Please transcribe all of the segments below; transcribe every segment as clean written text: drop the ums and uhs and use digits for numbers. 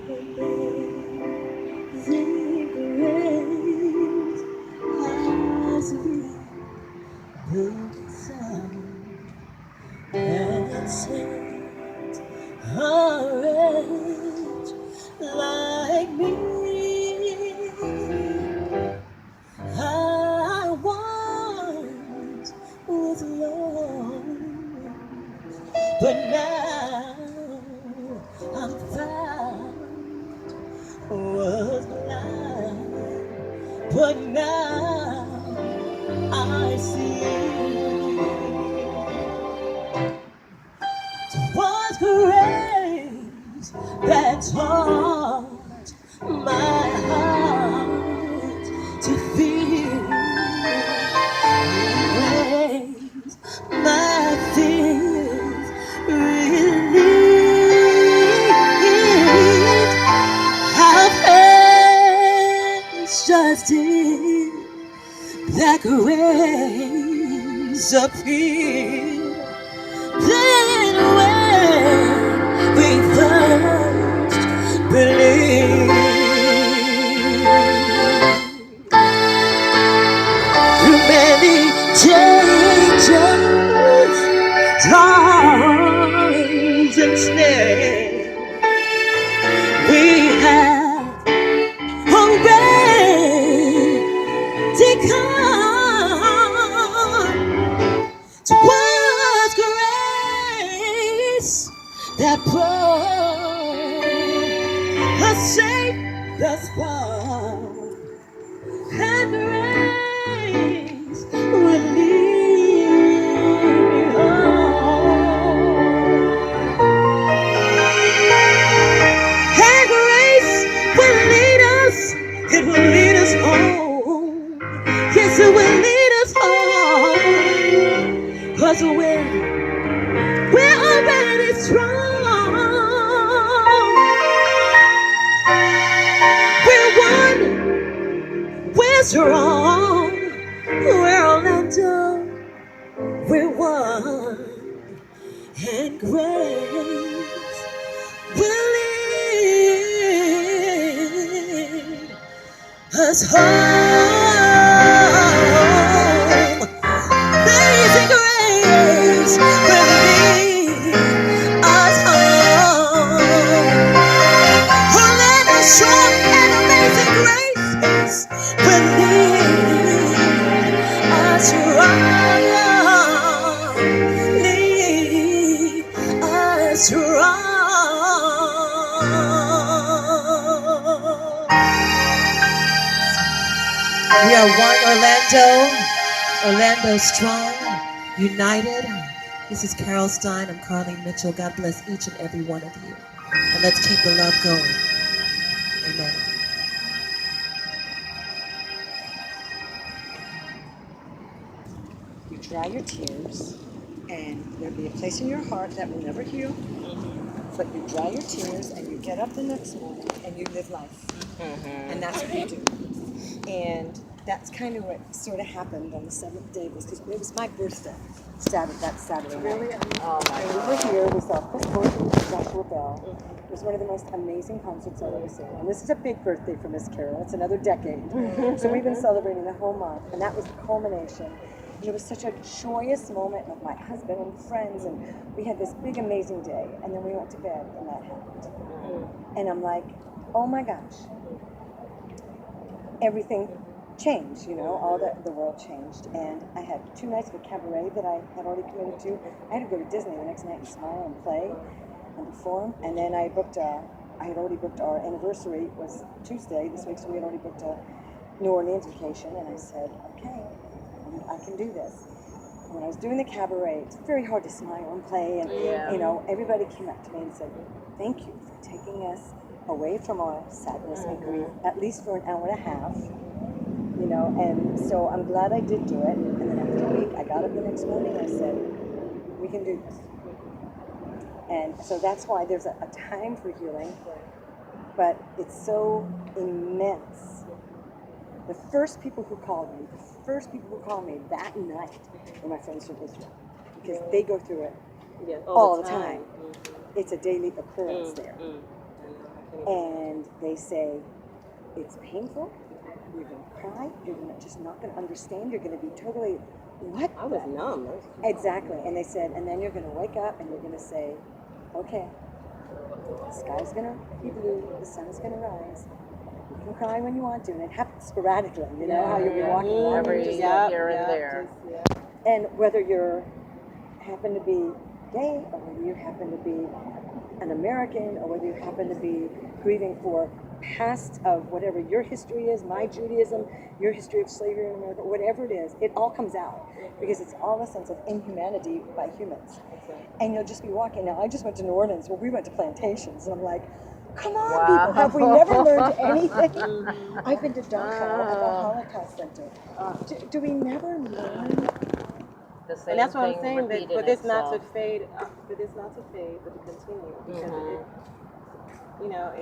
grace has been the sound that sent a wretch like me. I once was lost, but now I'm found. Was blind, but now I see. 'Twas grace that taught my heart to feel. Grace, my fears relieved. How precious did that grace appear. Then when we first believed, through many dangers, toils and snares, we have already come. 'Twas grace that brought us safe thus far, and grace will lead home. And grace will lead us, it will lead us home. Yes, it will lead us home. 'Cause we're already strong. We're one, we're strong. We're Orlando, we're one. And grace will lead us home. Amazing grace will lead us home. Oh, let us show an amazing grace will lead us wrong. Lead us wrong. We are one Orlando. Orlando strong, united. This is Carol Stein. I'm Carlene Mitchell. God bless each and every one of you. And let's keep the love going. Amen. You dry your tears, and there'll be a place in your heart that will never heal. But you dry your tears, and you get up the next morning, and you live life. And that's what you do. And that's kind of what sort of happened on the 7th day, because it was my birthday that Saturday night. Really? Oh my God. We were here, we saw Chris Gordon and Joshua Bell. It was one of the most amazing concerts I've ever seen. And this is a big birthday for Miss Carol. It's another decade. So we've been celebrating the whole month, and that was the culmination. And it was such a joyous moment with my husband and friends, and we had this big, amazing day. And then we went to bed, and that happened. And I'm like, oh my gosh. Everything changed, you know, all the world changed. And I had 2 nights of a cabaret that I had already committed to. I had to go to Disney the next night and smile and play and perform. And then I had already booked our anniversary was Tuesday this week, so we had already booked a New Orleans vacation. And I said, okay, I can do this. When I was doing the cabaret, it's very hard to smile and play. And, you know, everybody came up to me and said, thank you for taking us away from our sadness and grief, at least for an hour and a half, you know, and so I'm glad I did do it. And then after a week, I got up the next morning and I said, we can do this. And so that's why there's a time for healing, but it's so immense. The first people who called me that night were my friends from Israel, because they go through it all the time. It's a daily occurrence there. And they say, it's painful, you're going to cry, you're just not going to understand, you're going to be totally, what? I was numb. Exactly. And they said, and then you're going to wake up and you're going to say, okay, the sky's going to be blue, the sun's going to rise. You can cry when you want to, and it happens sporadically, you know, how you'll be walking along. Every and here and there. And whether you're happen to be gay, or whether you happen to be an American, or whether you happen to be grieving for past of whatever your history is, my Judaism, your history of slavery in America, whatever it is, it all comes out because it's all a sense of inhumanity by humans. And you'll just be walking. Now, I just went to New Orleans where we went to plantations, and I'm like, come on, people, have we never learned anything? I've been to Dachau at the Holocaust Center. Do we never learn? And that's what I'm saying, that for this not to fade, but to continue, because you know,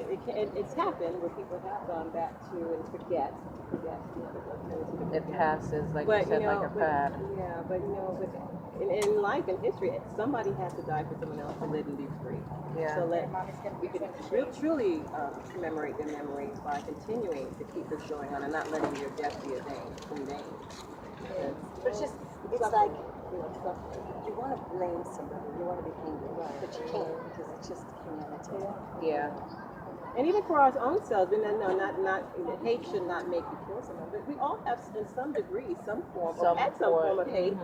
it's happened where people have gone back to and forget. It passes, like But, you said, you know, like a fad. Yeah, but you know, in life and history, somebody has to die for someone else to live and be free. Yeah. So we can truly commemorate their memories by continuing to keep this going on and not letting your death be in vain. But it's like, you want to blame somebody, you want to be angry, but you can't because it's just humanity. Yeah. And even for our own selves, and then hate should not make you kill someone, but we all have, in some degree, some form of hate.